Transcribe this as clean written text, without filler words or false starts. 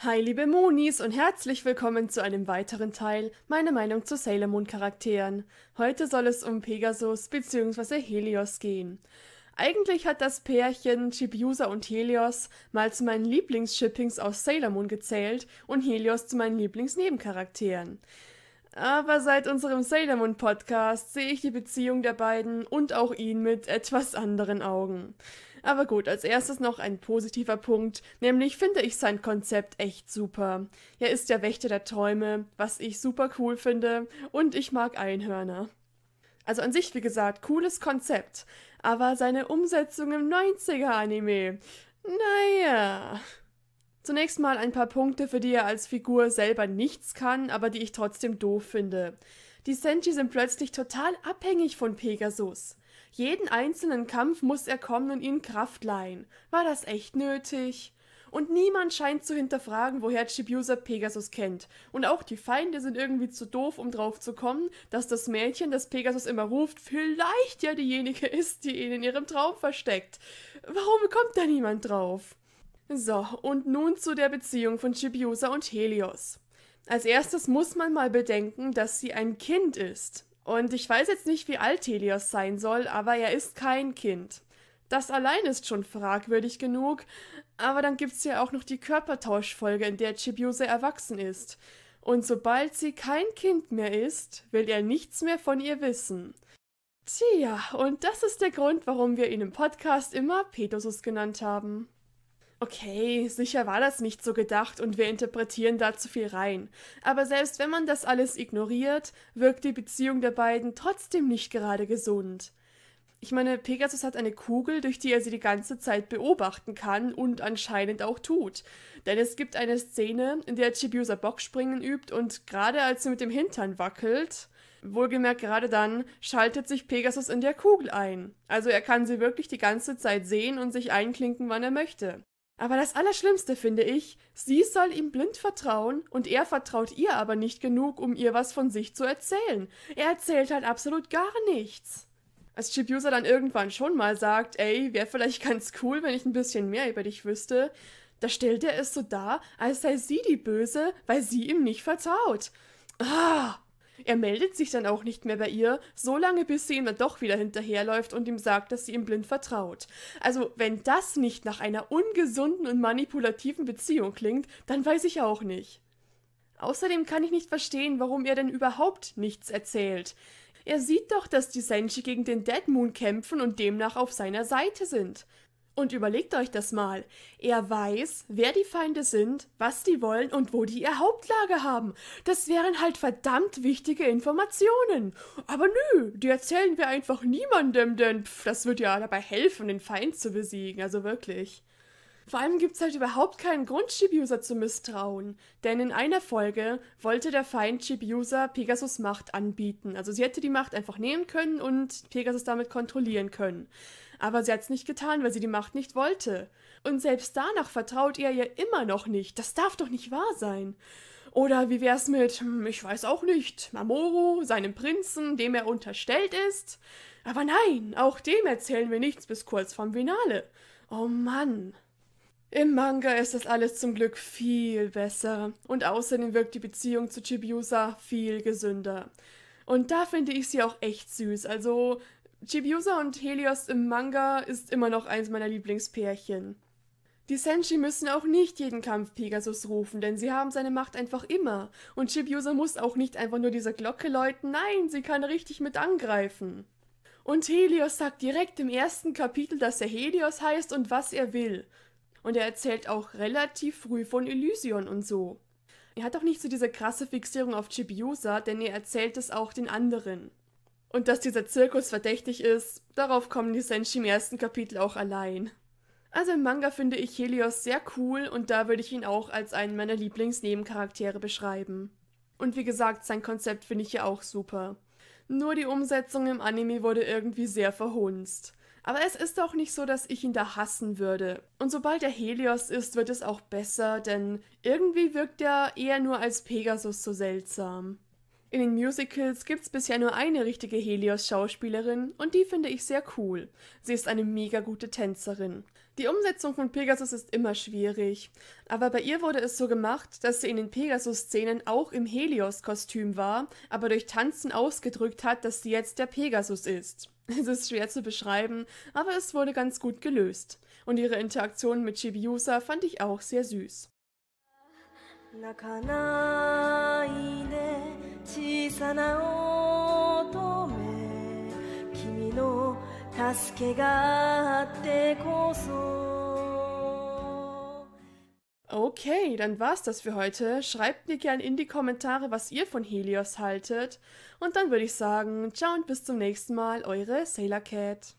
Hi liebe Monis und herzlich willkommen zu einem weiteren Teil meiner Meinung zu Sailor Moon Charakteren. Heute soll es um Pegasus bzw. Helios gehen. Eigentlich hat das Pärchen Chibiusa und Helios mal zu meinen Lieblingsshippings aus Sailor Moon gezählt und Helios zu meinen Lieblingsnebencharakteren. Aber seit unserem Sailor Moon Podcast sehe ich die Beziehung der beiden und auch ihn mit etwas anderen Augen. Aber gut, als erstes noch ein positiver Punkt, nämlich finde ich sein Konzept echt super. Er ist der Wächter der Träume, was ich super cool finde, und ich mag Einhörner. Also an sich, wie gesagt, cooles Konzept, aber seine Umsetzung im 90er-Anime, naja. Zunächst mal ein paar Punkte, für die er als Figur selber nichts kann, aber die ich trotzdem doof finde. Die Senshi sind plötzlich total abhängig von Pegasus. Jeden einzelnen Kampf muss er kommen und ihnen Kraft leihen. War das echt nötig? Und niemand scheint zu hinterfragen, woher Chibiusa Pegasus kennt. Und auch die Feinde sind irgendwie zu doof, um drauf zu kommen, dass das Mädchen, das Pegasus immer ruft, vielleicht ja diejenige ist, die ihn in ihrem Traum versteckt. Warum kommt da niemand drauf? So, und nun zu der Beziehung von Chibiusa und Helios. Als erstes muss man mal bedenken, dass sie ein Kind ist. Und ich weiß jetzt nicht, wie alt Helios sein soll, aber er ist kein Kind. Das allein ist schon fragwürdig genug, aber dann gibt's ja auch noch die Körpertauschfolge, in der Chibiusa erwachsen ist. Und sobald sie kein Kind mehr ist, will er nichts mehr von ihr wissen. Tja, und das ist der Grund, warum wir ihn im Podcast immer Pegasus genannt haben. Okay, sicher war das nicht so gedacht und wir interpretieren da zu viel rein. Aber selbst wenn man das alles ignoriert, wirkt die Beziehung der beiden trotzdem nicht gerade gesund. Ich meine, Pegasus hat eine Kugel, durch die er sie die ganze Zeit beobachten kann und anscheinend auch tut. Denn es gibt eine Szene, in der Chibiusa Boxspringen übt und gerade als sie mit dem Hintern wackelt, wohlgemerkt gerade dann, schaltet sich Pegasus in der Kugel ein. Also er kann sie wirklich die ganze Zeit sehen und sich einklinken, wann er möchte. Aber das Allerschlimmste finde ich, sie soll ihm blind vertrauen und er vertraut ihr aber nicht genug, um ihr was von sich zu erzählen. Er erzählt halt absolut gar nichts. Als Chibiusa dann irgendwann schon mal sagt, ey, wäre vielleicht ganz cool, wenn ich ein bisschen mehr über dich wüsste, da stellt er es so dar, als sei sie die Böse, weil sie ihm nicht vertraut. Ah! Er meldet sich dann auch nicht mehr bei ihr, so lange bis sie ihm dann doch wieder hinterherläuft und ihm sagt, dass sie ihm blind vertraut. Also, wenn das nicht nach einer ungesunden und manipulativen Beziehung klingt, dann weiß ich auch nicht. Außerdem kann ich nicht verstehen, warum er denn überhaupt nichts erzählt. Er sieht doch, dass die Senshi gegen den Dead Moon kämpfen und demnach auf seiner Seite sind. Und überlegt euch das mal. Er weiß, wer die Feinde sind, was die wollen und wo die ihr Hauptlager haben. Das wären halt verdammt wichtige Informationen. Aber nö, die erzählen wir einfach niemandem, denn das wird ja dabei helfen, den Feind zu besiegen. Also wirklich. Vor allem gibt's halt überhaupt keinen Grund, Chibiusa zu misstrauen. Denn in einer Folge wollte der Feind Chibiusa Pegasus Macht anbieten. Also sie hätte die Macht einfach nehmen können und Pegasus damit kontrollieren können. Aber sie hat's nicht getan, weil sie die Macht nicht wollte. Und selbst danach vertraut er ihr immer noch nicht. Das darf doch nicht wahr sein. Oder wie wär's mit, ich weiß auch nicht, Mamoru, seinem Prinzen, dem er unterstellt ist? Aber nein, auch dem erzählen wir nichts bis kurz vorm Finale. Oh Mann. Im Manga ist das alles zum Glück viel besser und außerdem wirkt die Beziehung zu Chibiusa viel gesünder. Und da finde ich sie auch echt süß, also Chibiusa und Helios im Manga ist immer noch eins meiner Lieblingspärchen. Die Senshi müssen auch nicht jeden Kampf Pegasus rufen, denn sie haben seine Macht einfach immer. Und Chibiusa muss auch nicht einfach nur diese Glocke läuten, nein, sie kann richtig mit angreifen. Und Helios sagt direkt im ersten Kapitel, dass er Helios heißt und was er will. Und er erzählt auch relativ früh von Elysion und so. Er hat auch nicht so diese krasse Fixierung auf Chibiusa, denn er erzählt es auch den anderen. Und dass dieser Zirkus verdächtig ist, darauf kommen die Senshi im ersten Kapitel auch allein. Also im Manga finde ich Helios sehr cool und da würde ich ihn auch als einen meiner Lieblingsnebencharaktere beschreiben. Und wie gesagt, sein Konzept finde ich ja auch super. Nur die Umsetzung im Anime wurde irgendwie sehr verhunzt. Aber es ist auch nicht so, dass ich ihn da hassen würde. Und sobald er Helios ist, wird es auch besser, denn irgendwie wirkt er eher nur als Pegasus so seltsam. In den Musicals gibt's bisher nur eine richtige Helios-Schauspielerin und die finde ich sehr cool. Sie ist eine mega gute Tänzerin. Die Umsetzung von Pegasus ist immer schwierig, aber bei ihr wurde es so gemacht, dass sie in den Pegasus-Szenen auch im Helios-Kostüm war, aber durch Tanzen ausgedrückt hat, dass sie jetzt der Pegasus ist. Es ist schwer zu beschreiben, aber es wurde ganz gut gelöst. Und ihre Interaktion mit Chibiusa fand ich auch sehr süß. 泣かないで小さな乙女君の助けがあってこそ Okay, dann war's das für heute. Schreibt mir gerne in die Kommentare, was ihr von Helios haltet. Und dann würde ich sagen, ciao und bis zum nächsten Mal, eure Sailor Cat.